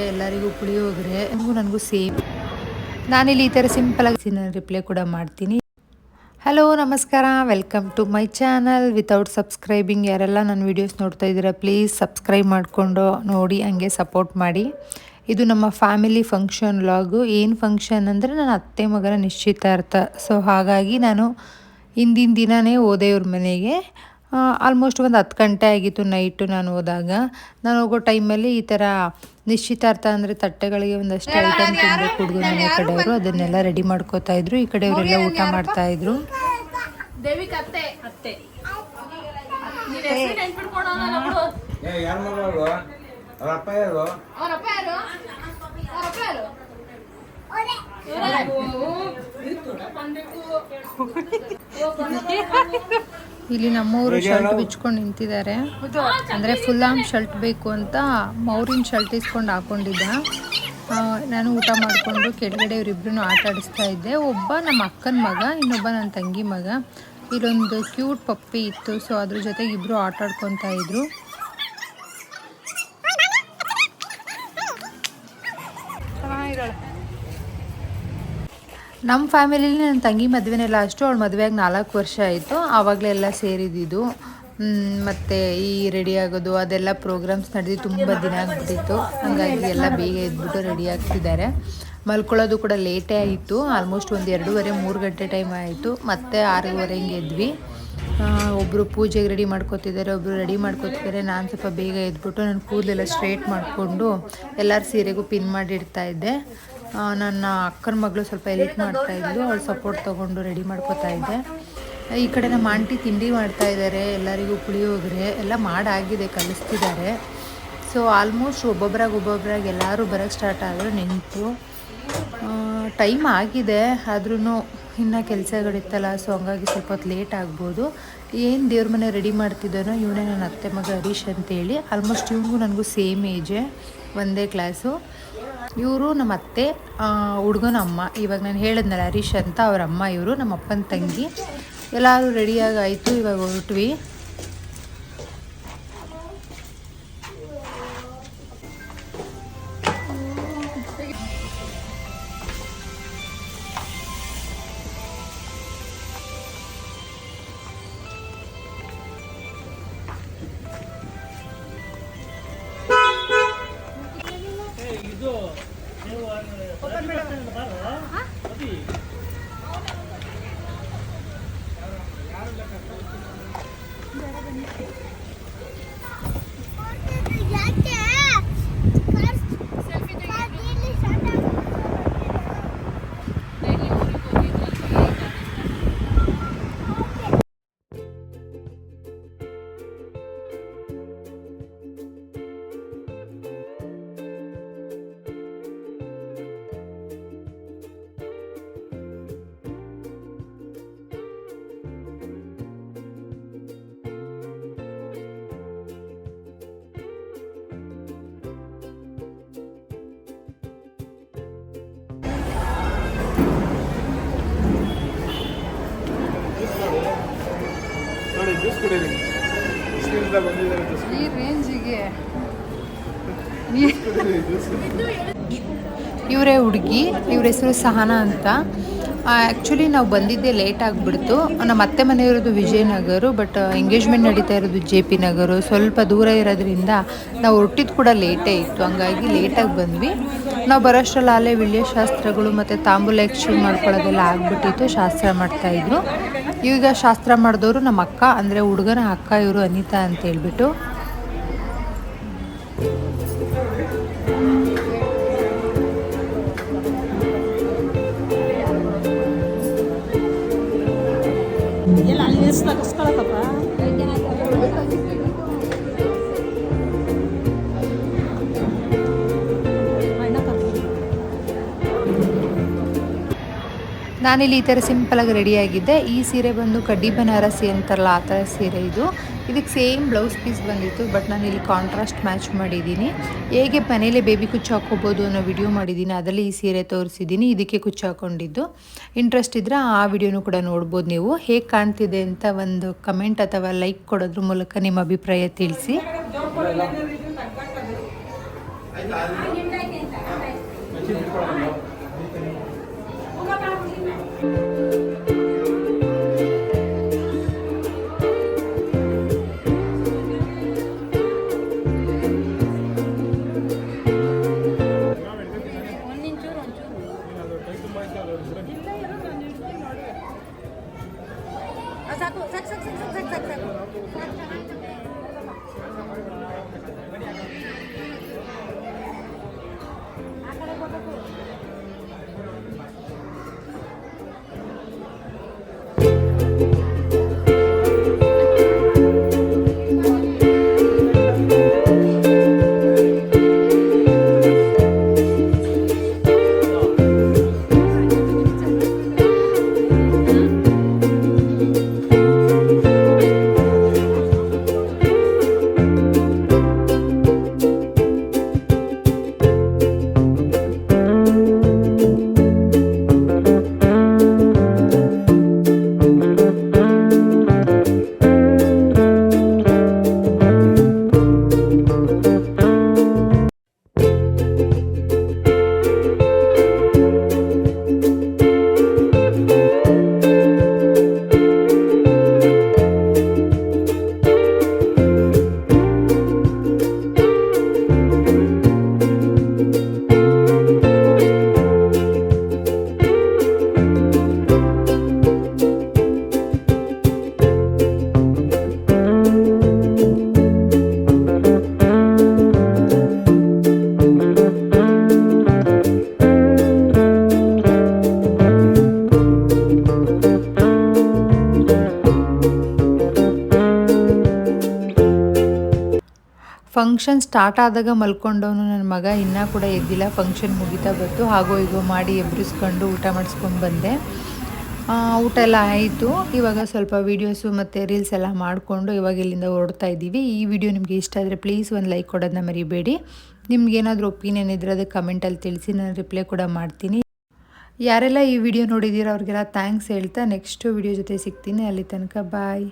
ಎಲ್ಲರಿಗೂ ಪುಳಿಯೋಗರೆ ನನಗೂ ಸೇಮ್. ನಾನಿಲ್ಲಿ ಈ ಥರ ಸಿಂಪಲಾಗಿ ರಿಪ್ಲೈ ಕೂಡ ಮಾಡ್ತೀನಿ. ಹಲೋ ನಮಸ್ಕಾರ, welcome to my channel. Without subscribing ಯಾರೆಲ್ಲ ನನ್ನ ವೀಡಿಯೋಸ್ ನೋಡ್ತಾ ಇದ್ದೀರಾ ಪ್ಲೀಸ್ ಸಬ್ಸ್ಕ್ರೈಬ್ ಮಾಡಿಕೊಂಡು ನೋಡಿ, ಹಂಗೆ ಸಪೋರ್ಟ್ ಮಾಡಿ. ಇದು ನಮ್ಮ ಫ್ಯಾಮಿಲಿ ಫಂಕ್ಷನ್ ವ್ಲಾಗು. ಏನು ಫಂಕ್ಷನ್ ಅಂದರೆ ನನ್ನ ಅತ್ತೆ ಮಗನ ನಿಶ್ಚಿತಾರ್ಥ. ಸೊ ಹಾಗಾಗಿ ನಾನು ಹಿಂದಿನ ದಿನವೇ ಹೋದೆ ಇವ್ರ ಮನೆಗೆ. ಆಲ್ಮೋಸ್ಟ್ ಒಂದು 10 ಗಂಟೆ ಆಗಿತ್ತು ನೈಟು ನಾನು ಹೋದಾಗ. ನಾನು ಹೋಗೋ ಟೈಮಲ್ಲಿ ಈ ಥರ ನಿಶ್ಚಿತಾರ್ಥ ಅಂದರೆ ತಟ್ಟೆಗಳಿಗೆ ಒಂದಷ್ಟು ಐಟಮ್ ತಿನ್ನಬೇಕು ಹುಡುಗನ ಮನೆ ಕಡೆಯವರು, ಅದನ್ನೆಲ್ಲ ರೆಡಿ ಮಾಡ್ಕೋತಾ ಇದ್ರು. ಈ ಕಡೆಯವರೆಲ್ಲ ಊಟ ಮಾಡ್ತಾ ಇದ್ರು. ಇಲ್ಲಿ ನಮ್ಮವರು ಶರ್ಟ್ ಬಿಚ್ಕೊಂಡು ನಿಂತಿದ್ದಾರೆ. ಅಂದರೆ ಫುಲ್ ಆರ್ಮ್ ಶರ್ಟ್ ಬೇಕು ಅಂತ ಮೌರಿನ ಶರ್ಟ್ ಇಸ್ಕೊಂಡು ಹಾಕೊಂಡಿದ್ದ. ನಾನು ಊಟ ಮಾಡಿಕೊಂಡು ಕೆಳಗಡೆ ಇವರಿಬ್ರು ಆಟ ಆಡಿಸ್ತಾ ಇದ್ದೆ. ಒಬ್ಬ ನಮ್ಮ ಅಕ್ಕನ ಮಗ, ಇನ್ನೊಬ್ಬ ನನ್ನ ತಂಗಿ ಮಗ. ಇಲ್ಲೊಂದು ಕ್ಯೂಟ್ ಪಪ್ಪಿ ಇತ್ತು, ಸೊ ಅದ್ರ ಜೊತೆಗೆ ಇಬ್ಬರು ಆಟ ಆಡ್ಕೊತಾ ಇದ್ರು. ನಮ್ಮ ಫ್ಯಾಮಿಲಿಲಿ ನನ್ನ ತಂಗಿ ಮದುವೆನೆಲ್ಲ ಅಷ್ಟು, ಅವಳ ಮದುವೆಯಾಗಿ 4 ವರ್ಷ ಆಯಿತು. ಆವಾಗಲೇ ಎಲ್ಲ ಸೇರಿದ್ದು. ಮತ್ತು ಈ ರೆಡಿ ಆಗೋದು ಅದೆಲ್ಲ ಪ್ರೋಗ್ರಾಮ್ಸ್ ನಡೆದು ತುಂಬ ದಿನ ಆಗಿಬಿಟ್ಟಿತ್ತು. ಹಾಗಾಗಿ ಎಲ್ಲ ಬೇಗ ಎದ್ಬಿಟ್ಟು ರೆಡಿ ಆಗ್ತಿದ್ದಾರೆ. ಮಲ್ಕೊಳ್ಳೋದು ಕೂಡ ಲೇಟೇ ಆಯಿತು. ಆಲ್ಮೋಸ್ಟ್ ಒಂದು 2:30-3 ಗಂಟೆ ಟೈಮ್ ಆಯಿತು. ಮತ್ತೆ 6:15 ಹಿಂಗೆ ಎದ್ವಿ. ಒಬ್ಬರು ಪೂಜೆಗೆ ರೆಡಿ ಮಾಡ್ಕೋತಿದ್ದಾರೆ, ಒಬ್ಬರು ರೆಡಿ ಮಾಡ್ಕೋತಿದ್ದಾರೆ. ನಾನು ಸ್ವಲ್ಪ ಬೇಗ ಎದ್ಬಿಟ್ಟು ನನ್ನ ಕೂದಲೆಲ್ಲ ಸ್ಟ್ರೇಟ್ ಮಾಡಿಕೊಂಡು ಎಲ್ಲರ ಸೀರೆಗೂ ಪಿನ್ ಮಾಡಿ ಇಡ್ತಾ ಇದ್ದೆ. ನನ್ನ ಅಕ್ಕನ ಮಗಳು ಸ್ವಲ್ಪ ಎಲಿಟ್ ಮಾಡ್ತಾಯಿದ್ಲು, ಅವಳು ಸಪೋರ್ಟ್ ತೊಗೊಂಡು ರೆಡಿ ಮಾಡ್ಕೋತಾ ಇದ್ದೆ. ಈ ಕಡೆ ನಮ್ಮ ಆಂಟಿ ತಿಂಡಿ ಮಾಡ್ತಾ ಇದ್ದಾರೆ. ಎಲ್ಲರಿಗೂ ಪುಳಿಯೋಗರೆ ಎಲ್ಲ ಮಾಡಾಗಿದೆ, ಕಲಿಸ್ತಿದ್ದಾರೆ. ಸೊ ಆಲ್ಮೋಸ್ಟ್ ಒಬ್ಬೊಬ್ಬರಾಗಿ ಎಲ್ಲರೂ ಬರೋಕ್ಕೆ ಸ್ಟಾರ್ಟ್ ಆದರು. ನಿಂತು ಟೈಮ್ ಆಗಿದೆ, ಆದ್ರೂ ಇನ್ನೂ ಕೆಲಸಗಳಿತ್ತಲ್ಲ, ಸೊ ಹಂಗಾಗಿ ಸ್ವಲ್ಪ ಹೊತ್ತು ಲೇಟ್ ಆಗ್ಬೋದು. ಏನು ದೇವ್ರ ಮನೆ ರೆಡಿ ಮಾಡ್ತಿದ್ದಾನೋ ಇವನೇ ನನ್ನ ಅತ್ತೆ ಮಗ ಹರೀಶ್ ಅಂತೇಳಿ. ಆಲ್ಮೋಸ್ಟ್ ಇವನಿಗೂ ನನಗೂ ಸೇಮ್ ಏಜೇ, ಒಂದೇ ಕ್ಲಾಸು. ಇವರು ನಮ್ಮ ಅತ್ತೆ ಹುಡುಗನ ಅಮ್ಮ. ಇವಾಗ ನಾನು ಹೇಳಿದ್ನಲ್ಲ ಹರೀಶ್ ಅಂತ, ಅವ್ರ ಅಮ್ಮ ಇವರು, ನಮ್ಮ ಅಪ್ಪನ ತಂಗಿ. ಎಲ್ಲರೂ ರೆಡಿಯಾಗಿ ಆಯಿತು. ಇವಾಗ ಹೊರಟ್ವಿ. ಈ ರೇಂಜಿಗೆ ಇವರೇ ಹುಡುಗಿ, ಇವ್ರ ಹೆಸರು ಸಹನಾ ಅಂತ. ಆ್ಯಕ್ಚುಲಿ ನಾವು ಬಂದಿದ್ದೆ ಲೇಟ್ ಆಗಿಬಿಡ್ತು. ನಮ್ಮ ಅತ್ತೆ ಮನೆ ಇರೋದು ವಿಜಯನಗರ, ಬಟ್ ಎಂಗೇಜ್ಮೆಂಟ್ ನಡೀತಾ ಇರೋದು JP ನಗರ. ಸ್ವಲ್ಪ ದೂರ ಇರೋದ್ರಿಂದ ನಾವು ಹೊರಟಿದ್ದು ಕೂಡ ಲೇಟೇ ಇತ್ತು, ಹಂಗಾಗಿ ಲೇಟಾಗಿ ಬಂದ್ವಿ. ನಾವು ಬರೋಷ್ಟರಲ್ಲಿ ಅಲ್ಲೇ ವಿಳ್ಯ ಶಾಸ್ತ್ರಗಳು ಮತ್ತು ತಾಂಬೂಲ ಎಕ್ಸ್ಚೇಂಜ್ ಮಾಡ್ಕೊಳ್ಳೋದೆಲ್ಲ ಆಗಿಬಿಟ್ಟಿತ್ತು. ಶಾಸ್ತ್ರ ಮಾಡ್ತಾಯಿದ್ರು. ಈಗ ಶಾಸ್ತ್ರ ಮಾಡಿದವರು ನಮ್ಮ ಅಕ್ಕ, ಅಂದರೆ ಹುಡುಗನ ಅಕ್ಕ, ಇವರು ಅನಿತಾ ಅಂತ ಹೇಳ್ಬಿಟ್ಟು. ನಾನಿಲ್ಲಿ ಈ ಥರ ಸಿಂಪಲಾಗಿ ರೆಡಿಯಾಗಿದ್ದೆ. ಈ ಸೀರೆ ಬಂದು ಕಡ್ಡಿ ಬನಾರಸಿ ಅಂತಾರಲ್ಲ ಆ ಥರ ಸೀರೆ ಇದು. ಇದಕ್ಕೆ ಸೇಮ್ ಬ್ಲೌಸ್ ಪೀಸ್ ಬಂದಿತ್ತು, ಬಟ್ ನಾನು ಇಲ್ಲಿ ಕಾಂಟ್ರಾಸ್ಟ್ ಮ್ಯಾಚ್ ಮಾಡಿದ್ದೀನಿ. ಹೇಗೆ ಮನೇಲೆ ಬೇಬಿ ಕುಚ್ಚು ಹಾಕ್ಕೋಬೋದು ಅನ್ನೋ ವಿಡಿಯೋ ಮಾಡಿದ್ದೀನಿ, ಅದರಲ್ಲಿ ಈ ಸೀರೆ ತೋರಿಸಿದ್ದೀನಿ. ಇದಕ್ಕೆ ಕುಚ್ಚು ಹಾಕ್ಕೊಂಡಿದ್ದು. ಇಂಟ್ರೆಸ್ಟ್ ಇದ್ದರೆ ಆ ವಿಡಿಯೋನೂ ಕೂಡ ನೋಡ್ಬೋದು ನೀವು. ಹೇಗೆ ಕಾಣ್ತಿದೆ ಅಂತ ಒಂದು ಕಮೆಂಟ್ ಅಥವಾ ಲೈಕ್ ಕೊಡೋದ್ರ ಮೂಲಕ ನಿಮ್ಮ ಅಭಿಪ್ರಾಯ ತಿಳಿಸಿ. ಫಂಕ್ಷನ್ ಸ್ಟಾರ್ಟ್ ಆದಾಗ ಮಲ್ಕೊಂಡವನು ನನ್ನ ಮಗ ಇನ್ನೂ ಕೂಡ ಎದ್ದಿಲ್ಲ. ಫಂಕ್ಷನ್ ಮುಗಿತಾ ಬಂತು, ಹಾಗೋ ಹೀಗೋ ಮಾಡಿ ಎಬ್ಬಿಸ್ಕೊಂಡು ಊಟ ಮಾಡಿಸ್ಕೊಂಡು ಬಂದೆ. ಊಟ ಎಲ್ಲ ಆಯಿತು. ಇವಾಗ ಸ್ವಲ್ಪ ವೀಡಿಯೋಸು ಮತ್ತು ರೀಲ್ಸ್ ಎಲ್ಲ ಮಾಡಿಕೊಂಡು ಇವಾಗ ಇಲ್ಲಿಂದ ಹೊರಡ್ತಾ ಇದ್ದೀವಿ. ಈ ವಿಡಿಯೋ ನಿಮಗೆ ಇಷ್ಟ ಆದರೆ ಪ್ಲೀಸ್ ಒಂದು ಲೈಕ್ ಕೊಡೋದನ್ನ ಮರಿಬೇಡಿ. ನಿಮ್ಗೇನಾದರೂ ಒಪಿನಿಯನ್ ಇದ್ದರೆ ಅದು ಕಮೆಂಟಲ್ಲಿ ತಿಳಿಸಿ, ನಾನು ರಿಪ್ಲೈ ಕೂಡ ಮಾಡ್ತೀನಿ. ಯಾರೆಲ್ಲ ಈ ವಿಡಿಯೋ ನೋಡಿದ್ದೀರೋ ಅವ್ರಿಗೆಲ್ಲ ಥ್ಯಾಂಕ್ಸ್ ಹೇಳ್ತಾ ನೆಕ್ಸ್ಟ್ ವಿಡಿಯೋ ಜೊತೆ ಸಿಗ್ತೀನಿ. ಅಲ್ಲಿ ತನಕ ಬಾಯ್.